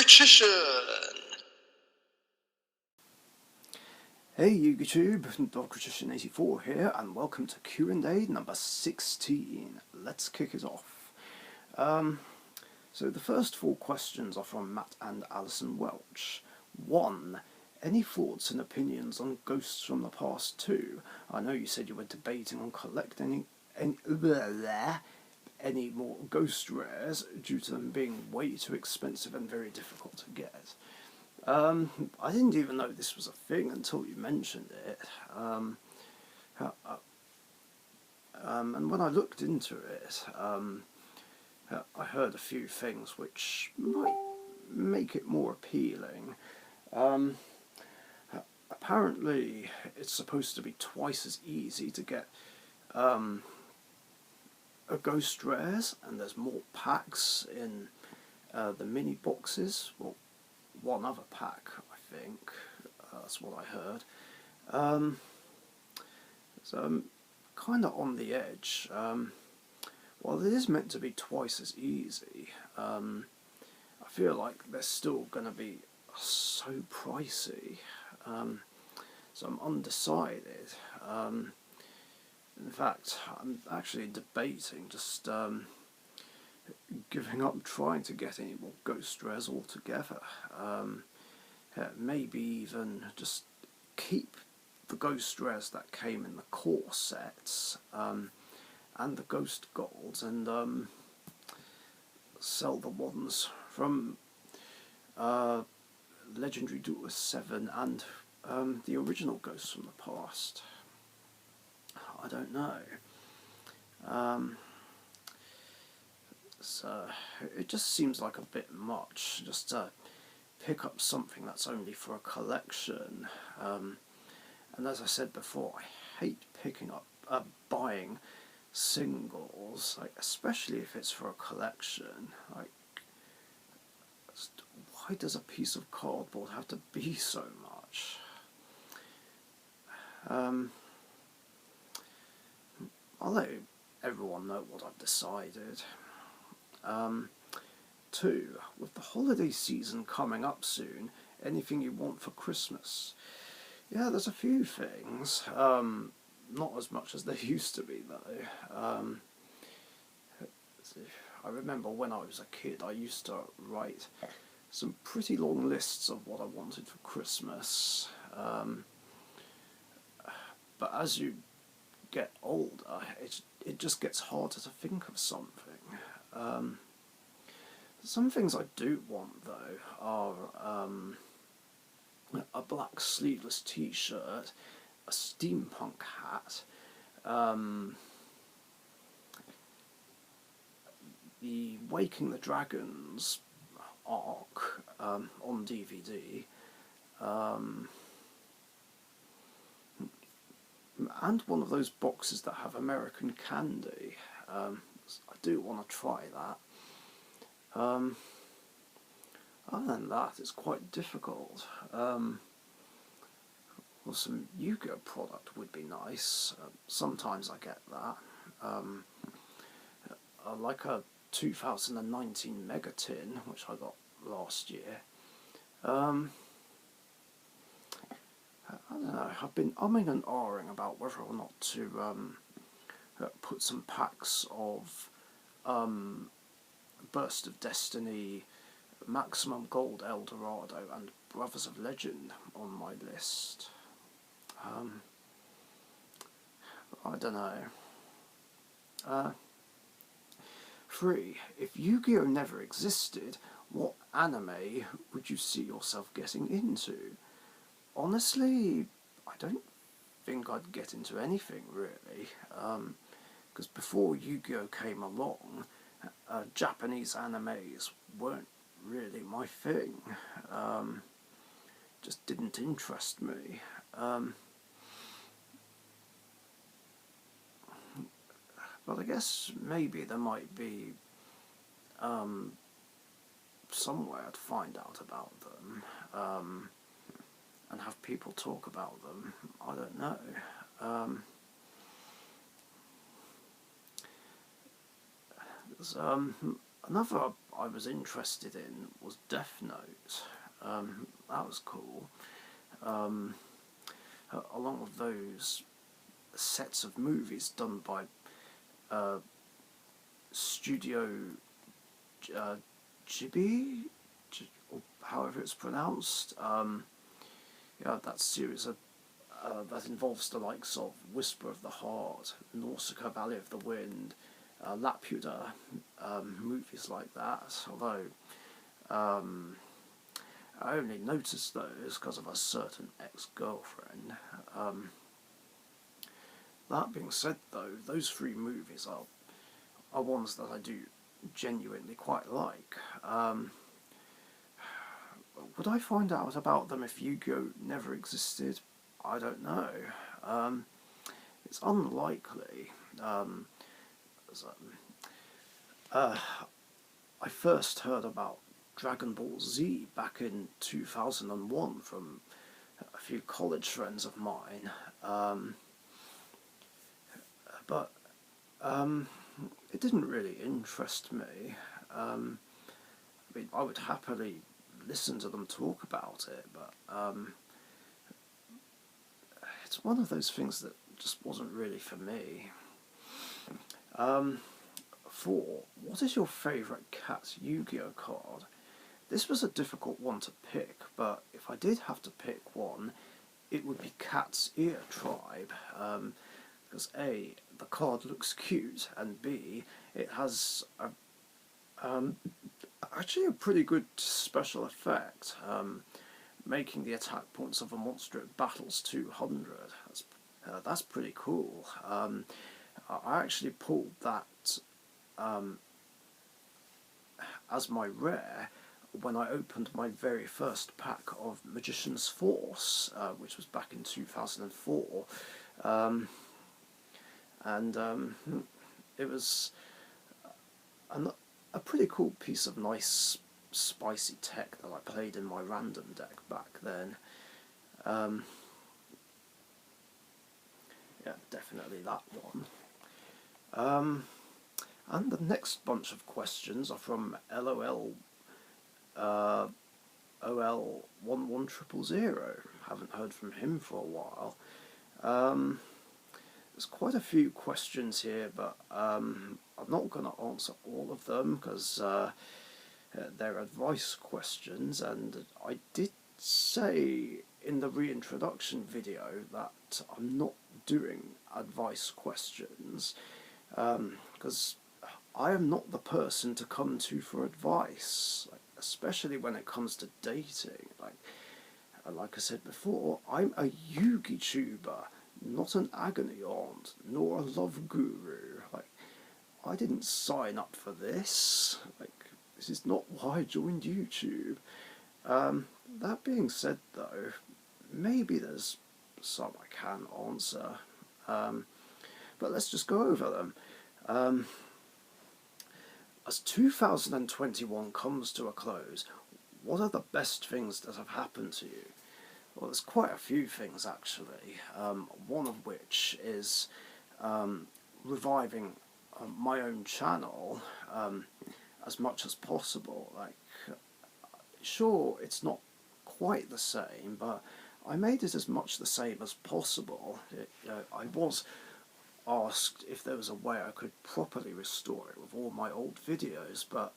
Richician! Hey YouTube, Richician84 here, and welcome to Q&A number 16. Let's kick it off. So the first four questions are from Matt and Alison Welch. 1. Any thoughts and opinions on ghosts from the past? 2. I know you said you were debating on collecting any more ghost rares due to them being way too expensive and very difficult to get. I didn't even know this was a thing until you mentioned it. And when I looked into it, I heard a few things which might make it more appealing. Apparently, it's supposed to be twice as easy to get a ghost rares, and there's more packs in the mini boxes. Well, one other pack, I think. That's what I heard. So I'm kind of on the edge. While it is meant to be twice as easy, I feel like they're still going to be so pricey. So I'm undecided. In fact, I'm actually debating just giving up trying to get any more ghost rares altogether. Maybe even just keep the ghost rares that came in the core sets and the ghost golds, and sell the ones from Legendary Duelist 7 and the original ghosts from the past. I don't know. So it just seems like a bit much just to pick up something that's only for a collection. And as I said before, I hate picking up, buying singles, like especially if it's for a collection. Like, why does a piece of cardboard have to be so much? I'll let everyone know what I've decided. 2. With the holiday season coming up soon, anything you want for Christmas? Yeah, there's a few things. Not as much as there used to be, though. I remember when I was a kid, I used to write some pretty long lists of what I wanted for Christmas. But as you get older, it just gets harder to think of something. Some things I do want, though, are a black sleeveless t-shirt, a steampunk hat, the Waking the Dragons arc on DVD, and one of those boxes that have American candy. I do want to try that. Other than that, it's quite difficult. Well, some yuca product would be nice. Sometimes I get that. I like a 2019 Mega Tin, which I got last year. I don't know, I've been umming and ahhing about whether or not to put some packs of Burst of Destiny, Maximum Gold Eldorado and Brothers of Legend on my list. I don't know. 3. If YuGiOh never existed, what anime would you see yourself getting into? Honestly, I don't think I'd get into anything really, because before YuGiOh came along, Japanese animes weren't really my thing. Just didn't interest me. But I guess maybe there might be some way I'd find out about them and have people talk about them. I don't know. There's Another I was interested in was Death Note. That was cool. Along with those sets of movies done by Studio Ghibli, or however it's pronounced. Yeah, that series that involves the likes of Whisper of the Heart, Nausicaa, Valley of the Wind, Laputa, movies like that. Although I only noticed those because of a certain ex-girlfriend. That being said, though, those three movies are ones that I do genuinely quite like. Would I find out about them if YuGiOh never existed? I don't know. It's unlikely. I first heard about Dragon Ball Z back in 2001 from a few college friends of mine. But it didn't really interest me. I mean, I would happily listen to them talk about it, but it's one of those things that just wasn't really for me. 4. What is your favourite Cats YuGiOh card? This was a difficult one to pick, but if I did have to pick one, it would be Cat's Ear Tribe. Because A, the card looks cute, and B, it has actually a pretty good special effect, making the attack points of a monster it battles 200. That's pretty cool. I actually pulled that as my rare when I opened my very first pack of Magician's Force, which was back in 2004. It was a pretty cool piece of nice spicy tech that I played in my random deck back then. Yeah, definitely that one. And the next bunch of questions are from LOL OL11000. Haven't heard from him for a while. There's quite a few questions here, but I'm not going to answer all of them because they're advice questions, and I did say in the reintroduction video that I'm not doing advice questions because I am not the person to come to for advice, especially when it comes to dating. Like I said before, I'm a YuGiTuber, not an agony aunt, nor a love guru. I didn't sign up for this. This is not why I joined YouTube. That being said, though, maybe there's some I can answer. But let's just go over them. As 2021 comes to a close, what are the best things that have happened to you? Well, there's quite a few things, actually. One of which is reviving my own channel as much as possible. Sure, it's not quite the same, but I made it as much the same as possible. I was asked if there was a way I could properly restore it with all my old videos, but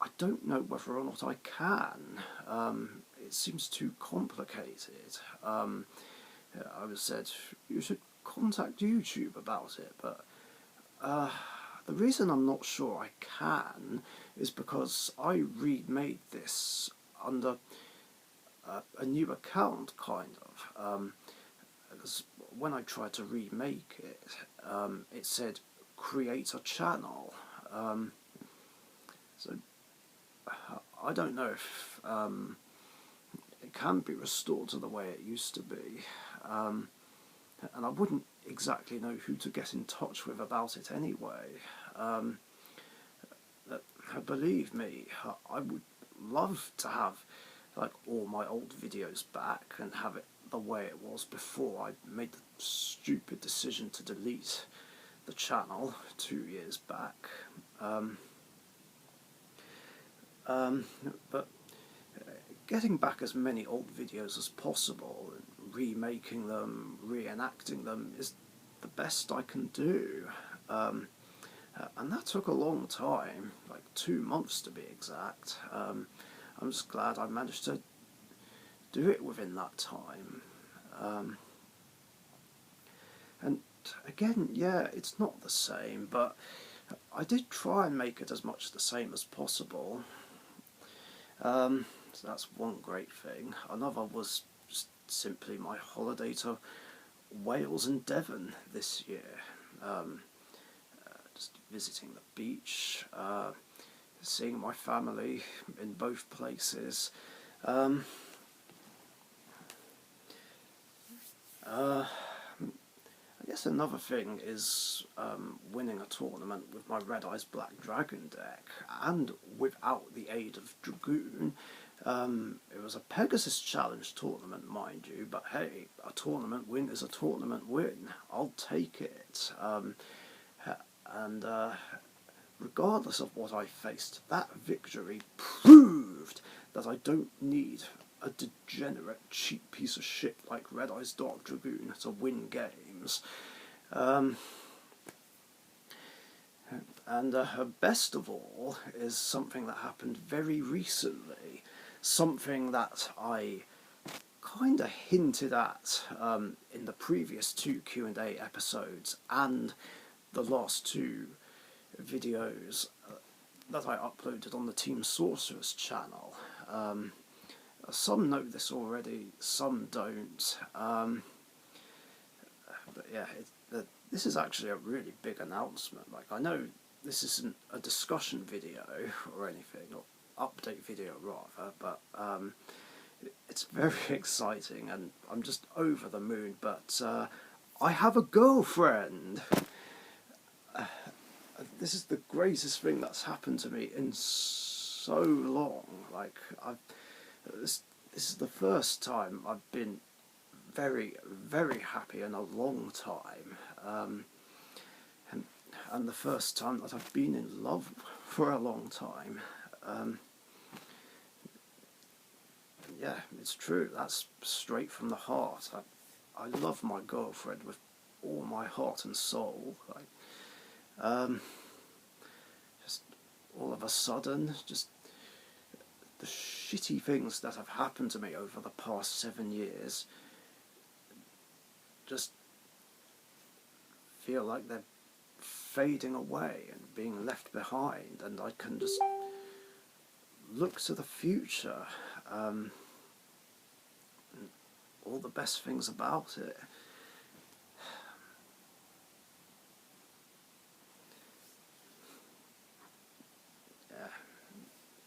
I don't know whether or not I can. It seems too complicated. I was said you should contact YouTube about it, but the reason I'm not sure I can is because I remade this under a new account, kind of. Because when I tried to remake it, it said create a channel. So I don't know if it can be restored to the way it used to be. And I wouldn't exactly know who to get in touch with about it anyway. Believe me, I would love to have all my old videos back and have it the way it was before I made the stupid decision to delete the channel 2 years back. But getting back as many old videos as possible, and remaking them, reenacting them, is the best I can do. And that took a long time, like 2 months to be exact. I'm just glad I managed to do it within that time. And again, yeah, it's not the same, but I did try and make it as much the same as possible. So that's one great thing. Another was just simply my holiday to Wales and Devon this year. Just visiting the beach, seeing my family in both places. I guess another thing is winning a tournament with my Red Eyes Black Dragon deck, and without the aid of Dragoon. It was a Pegasus Challenge tournament, mind you, but hey, a tournament win is a tournament win. I'll take it. And regardless of what I faced, that victory proved that I don't need a degenerate, cheap piece of shit like Red Eyes Dark Dragoon to win games. And best of all is something that happened very recently, something that I kind of hinted at in the previous 2 Q&A episodes and the last 2 videos that I uploaded on the Team Sorcerers channel. Some know this already, some don't. But yeah, this is actually a really big announcement. Like, I know this isn't a discussion video or anything, or update video rather, but it's very exciting and I'm just over the moon. But I have a girlfriend! This is the greatest thing that's happened to me in so long. Like, this is the first time I've been very, very happy in a long time, and the first time that I've been in love for a long time. Yeah, it's true, that's straight from the heart. I love my girlfriend with all my heart and soul. Like, just all of a sudden, just the shitty things that have happened to me over the past 7 years just feel like they're fading away and being left behind, and I can just look to the future, and all the best things about it.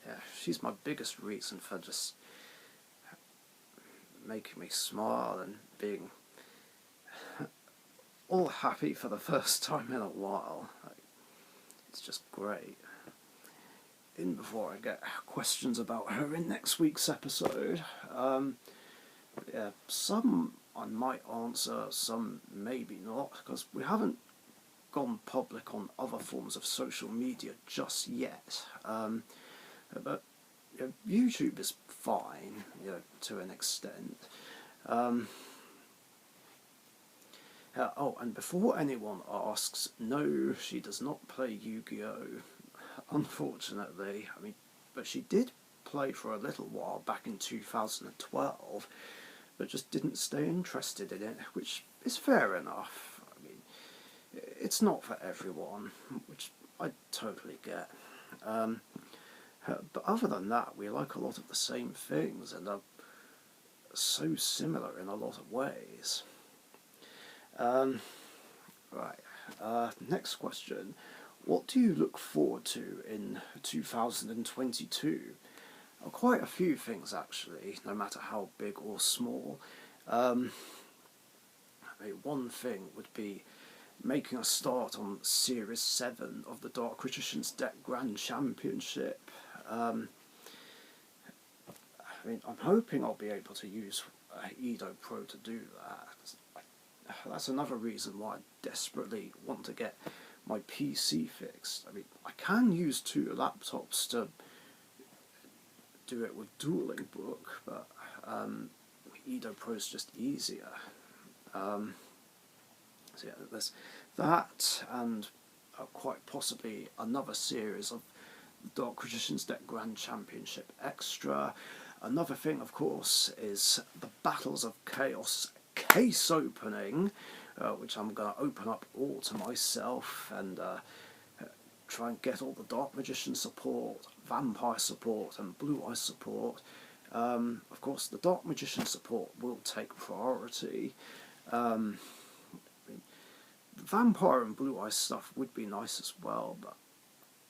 Yeah, she's my biggest reason for just making me smile and being all happy for the first time in a while. Like, it's just great. In before I get questions about her in next week's episode. Yeah, some I might answer, some maybe not, because we haven't gone public on other forms of social media just yet. But you know, YouTube is fine, you know, to an extent. Oh, and before anyone asks, no, she does not play YuGiOh, unfortunately. I mean, but she did play for a little while back in 2012, but just didn't stay interested in it, which is fair enough. I mean, it's not for everyone, which I totally get. But other than that, we like a lot of the same things and are so similar in a lot of ways. Right, next question. What do you look forward to in 2022? Quite a few things, actually, no matter how big or small. I mean, one thing would be making a start on Series 7 of the Dark Richician's Deck Grand Championship. I mean, I'm hoping I'll be able to use YuGiOh Pro to do that. That's another reason why I desperately want to get my PC fixed. I mean, I can use 2 laptops to do it with Dueling Book, but Edo Pro is just easier. So yeah, there's that, and quite possibly another series of Dark Richician's Deck Grand Championship Extra. Another thing, of course, is the Battles of Chaos case opening, which I'm going to open up all to myself and try and get all the Dark Magician support, Vampire support and Blue Eye support. Of course, the Dark Magician support will take priority. The Vampire and Blue Eye stuff would be nice as well, but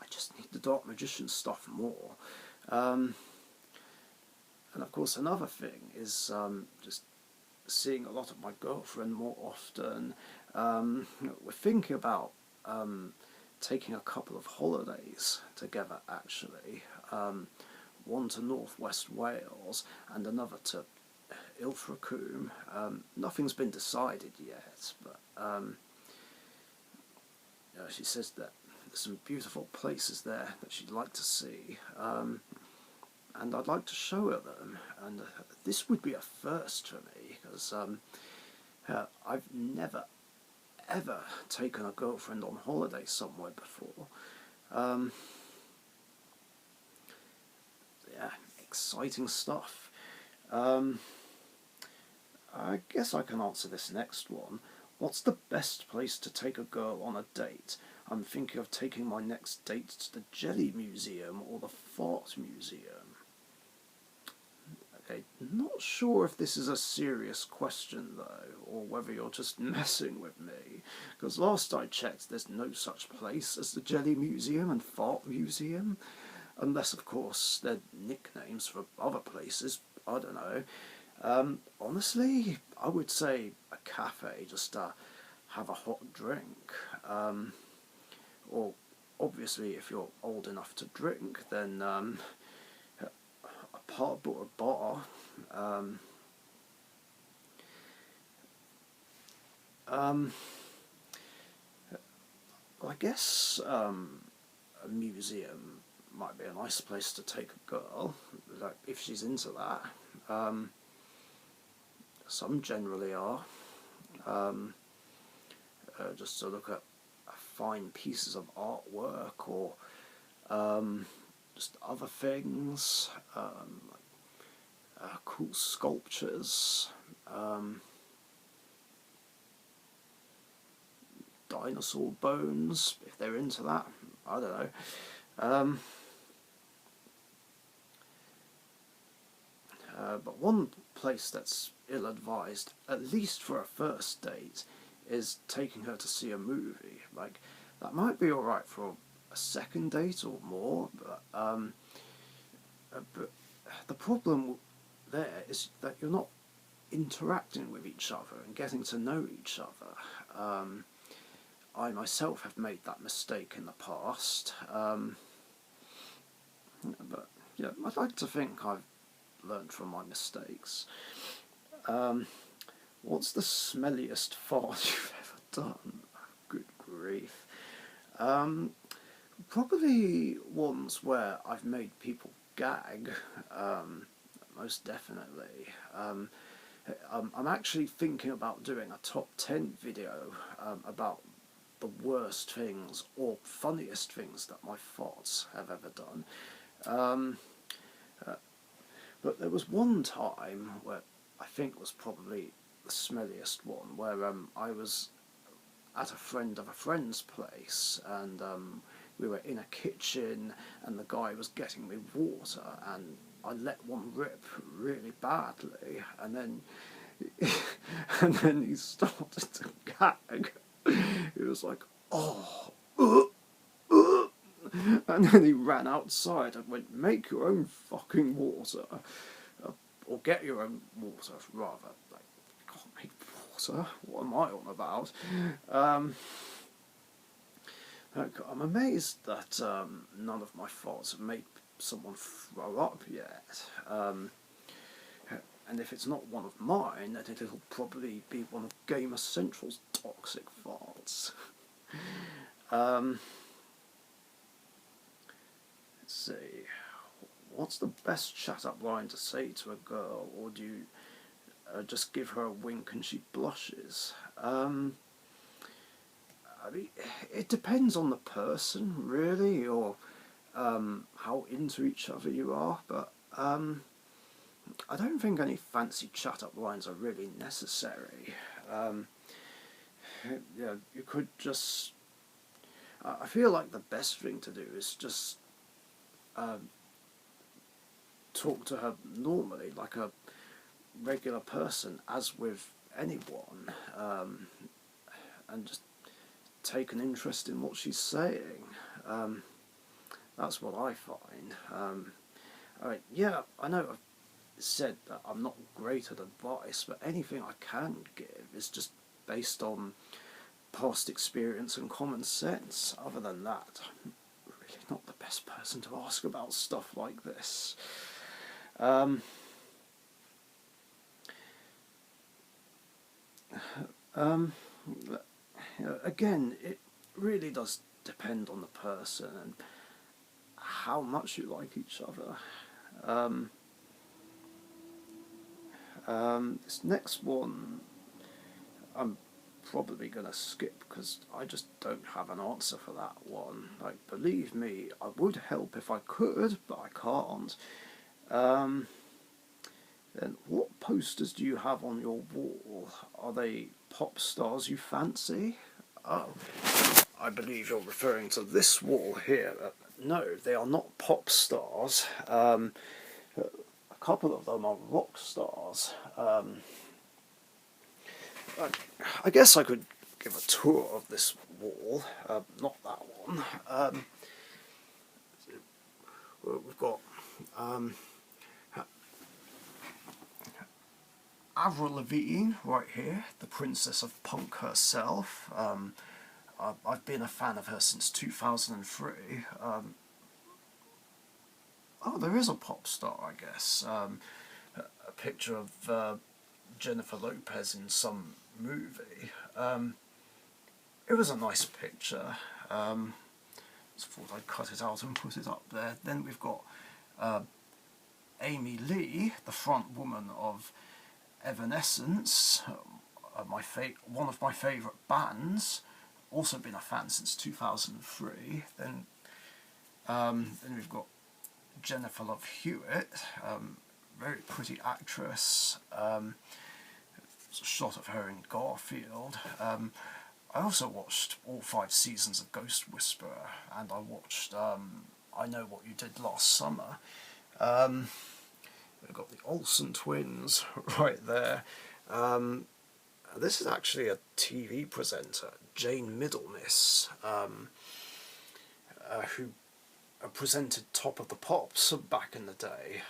I just need the Dark Magician stuff more. And of course, another thing is just seeing a lot of my girlfriend more often. We're thinking about taking a couple of holidays together, actually. One to Northwest Wales and another to Ilfracombe. Nothing's been decided yet, but she says that there's some beautiful places there that she'd like to see, and I'd like to show her them. And this would be a first for me, because I've never ever taken a girlfriend on holiday somewhere before. Yeah, exciting stuff. I guess I can answer this next one. What's the best place to take a girl on a date? I'm thinking of taking my next date to the Jelly Museum or the Fart Museum. Okay, not sure if this is a serious question though, or whether you're just messing with me, because last I checked there's no such place as the Jelly Museum and Fart Museum, unless of course they're nicknames for other places, I don't know. Honestly, I would say a cafe, just to have a hot drink, or obviously if you're old enough to drink, then a pub or a bar. I guess a museum might be a nice place to take a girl, like if she's into that. Some generally are. Just to look at fine pieces of artwork, or just other things, like cool sculptures, dinosaur bones, if they're into that. I don't know. But one place that's ill-advised, at least for a first date, is taking her to see a movie. Like, that might be alright for a second date or more, but the problem there is that you're not interacting with each other and getting to know each other. I myself have made that mistake in the past, but yeah, I'd like to think I've learned from my mistakes. What's the smelliest fart you've ever done? Good grief. Probably ones where I've made people gag, most definitely. I'm actually thinking about doing a top 10 video about the worst things or funniest things that my farts have ever done. But there was one time where I think was probably the smelliest one, where I was at a friend of a friend's place, and we were in a kitchen, and the guy was getting me water, and I let one rip really badly, and then and then he started to gag. He was like, "Oh," and then he ran outside and went, "Make your own fucking water, or get your own water, rather." Like, you can't make water. What am I on about? I'm amazed that none of my farts have made someone throw up yet. And if it's not one of mine, then it'll probably be one of Gamer Central's toxic farts. Let's see. what's the best shut-up line to say to a girl, or do you just give her a wink and she blushes? I mean, it depends on the person, really, or how into each other you are, but I don't think any fancy shut-up lines are really necessary. Yeah, you could just... I feel like the best thing to do is just talk to her normally, like a regular person, as with anyone, and just take an interest in what she's saying. That's what I find. Yeah, I know I've said that I'm not great at advice, but anything I can give is just based on past experience and common sense. Other than that, I'm really not the best person to ask about stuff like this. Again, it really does depend on the person and how much you like each other. This next one I'm probably going to skip because I just don't have an answer for that one. Like, believe me, I would help if I could, but I can't. Then what posters do you have on your wall? Are they pop stars you fancy? Oh, I believe you're referring to this wall here. No, they are not pop stars. A couple of them are rock stars. I guess I could give a tour of this wall, not that one. We've got Avril Lavigne right here, the princess of punk herself. I've been a fan of her since 2003. Oh, there is a pop star, I guess. A picture of Jennifer Lopez in some movie. It was a nice picture. Just thought I'd cut it out and put it up there. Then we've got Amy Lee, the front woman of Evanescence, one of my favourite bands. Also been a fan since 2003. Then we've got Jennifer Love Hewitt, very pretty actress. It's a shot of her in Garfield. I also watched all 5 seasons of Ghost Whisperer, and I watched I Know What You Did Last Summer. We've got the Olsen twins right there. This is actually a TV presenter, Jane Middlemiss, who presented Top of the Pops back in the day,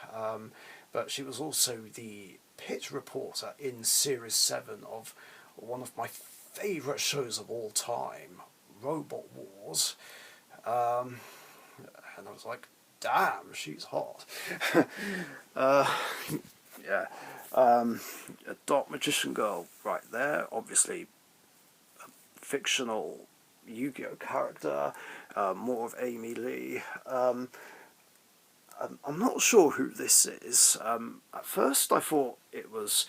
but she was also the pit reporter in Series 7 of one of my favourite shows of all time, Robot Wars, and I was like, damn, she's hot. Yeah, a Dark Magician Girl right there, obviously a fictional YuGiOh character, more of Amy Lee. I'm not sure who this is. At first I thought it was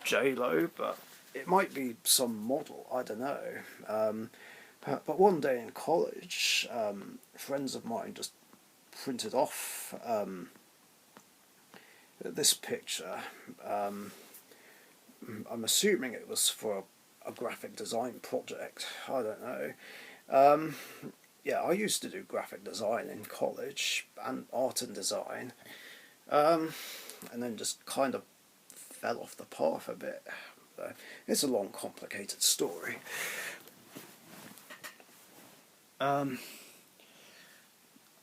J-Lo, but it might be some model, I don't know. But one day in college, friends of mine just printed off this picture. I'm assuming it was for a graphic design project, I don't know. Yeah, I used to do graphic design in college, and art and design, and then just kind of fell off the path a bit. It's a long, complicated story. And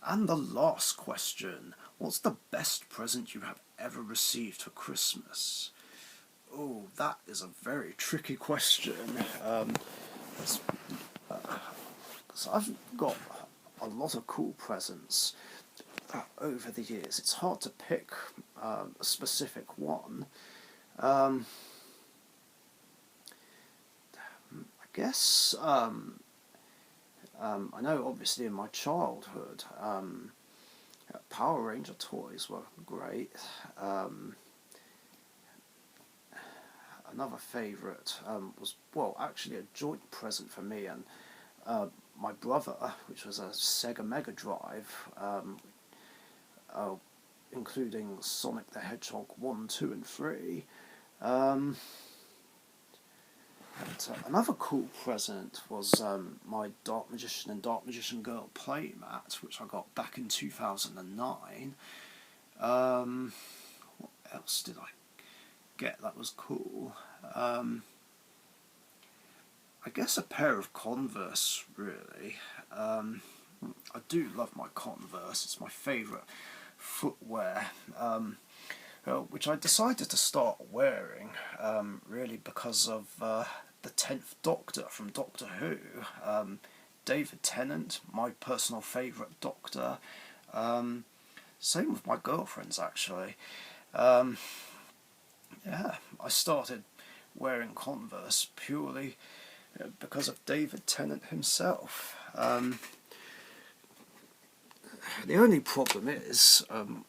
the last question, what's the best present you have ever received for Christmas? Oh, that is a very tricky question. So I've got a lot of cool presents over the years. It's hard to pick a specific one. I guess I know obviously in my childhood Power Ranger toys were great. Another favourite was, well, actually a joint present for me and my brother, which was a Sega Mega Drive, including Sonic the Hedgehog 1, 2 and 3. Another cool present was my Dark Magician and Dark Magician Girl playmat, which I got back in 2009. What else did I get that was cool? I guess a pair of Converse, really. I do love my Converse, it's my favourite footwear, which I decided to start wearing really because of the 10th Doctor from Doctor Who. David Tennant, my personal favourite Doctor. Same with my girlfriend's, actually. Yeah, I started wearing Converse purely because of David Tennant himself. The only problem is,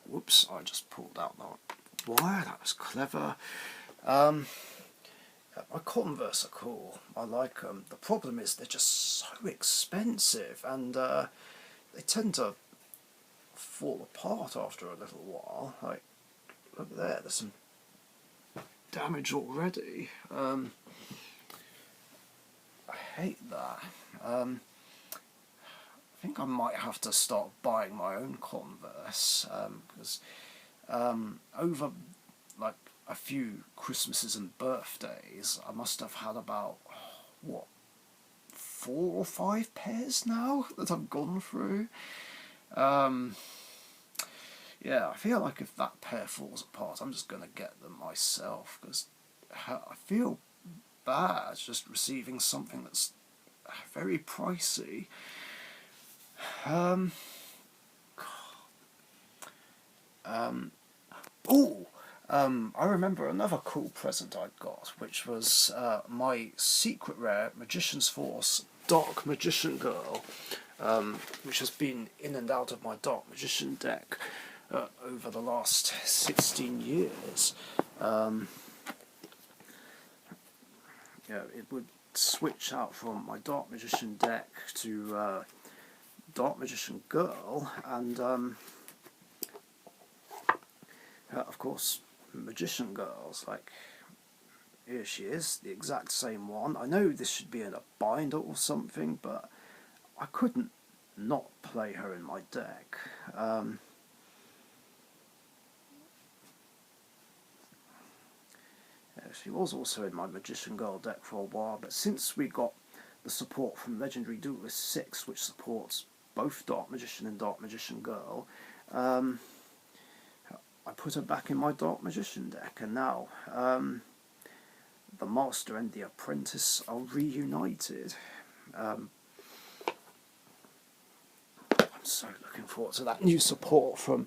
whoops, I just pulled out that wire, that was clever. My Converse are cool, I like them. The problem is they're just so expensive and they tend to fall apart after a little while. Like, look there, there's some damage already. I hate that. I think I might have to start buying my own Converse because over like a few Christmases and birthdays I must have had about, what, 4 or 5 pairs now that I've gone through. Yeah, I feel like if that pair falls apart I'm just going to get them myself because I feel bad just receiving something that's very pricey. I remember another cool present I got, which was my secret rare Magician's Force Dark Magician Girl, which has been in and out of my Dark Magician deck over the last 16 years. Yeah, it would switch out from my Dark Magician deck to Dark Magician Girl, and of course Magician Girls, like, here she is, the exact same one. I know this should be in a binder or something, but I couldn't not play her in my deck. She was also in my Magician Girl deck for a while, but since we got the support from Legendary Duelist 6, which supports both Dark Magician and Dark Magician Girl, I put her back in my Dark Magician deck, and now the Master and the Apprentice are reunited. I'm so looking forward to that new support from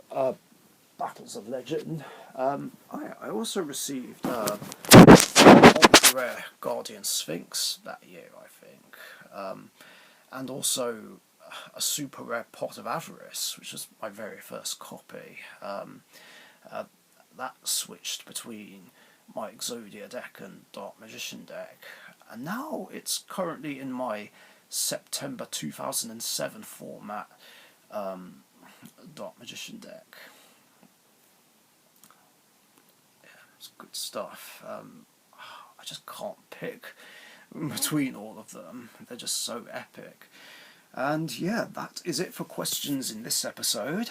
Battles of Legend. I also received ultra rare Guardian Sphinx that year, I think, and also a super rare Pot of Avarice, which was my very first copy. That switched between my Exodia deck and Dark Magician deck, and now it's currently in my September 2007 format Dark Magician deck. Yeah, it's good stuff. I just can't pick between all of them, they're just so epic. And yeah, that is it for questions in this episode.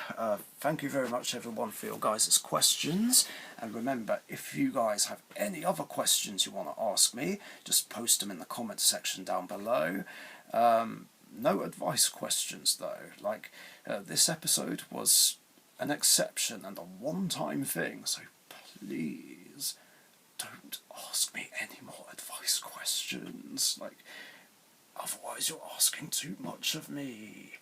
Thank you very much everyone for your guys' questions, and remember, if you guys have any other questions you want to ask me, just post them in the comment section down below. No advice questions though, like this episode was an exception and a one-time thing, so please don't ask me any more advice questions, like, otherwise you're asking too much of me.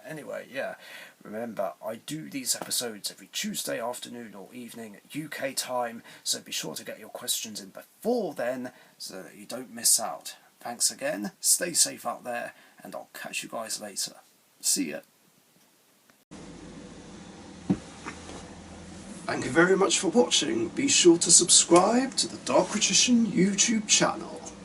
Anyway, yeah, remember, I do these episodes every Tuesday afternoon or evening at UK time, so be sure to get your questions in before then, so that you don't miss out. Thanks again, stay safe out there, and I'll catch you guys later. See ya. Thank you very much for watching. Be sure to subscribe to the Richician YouTube channel.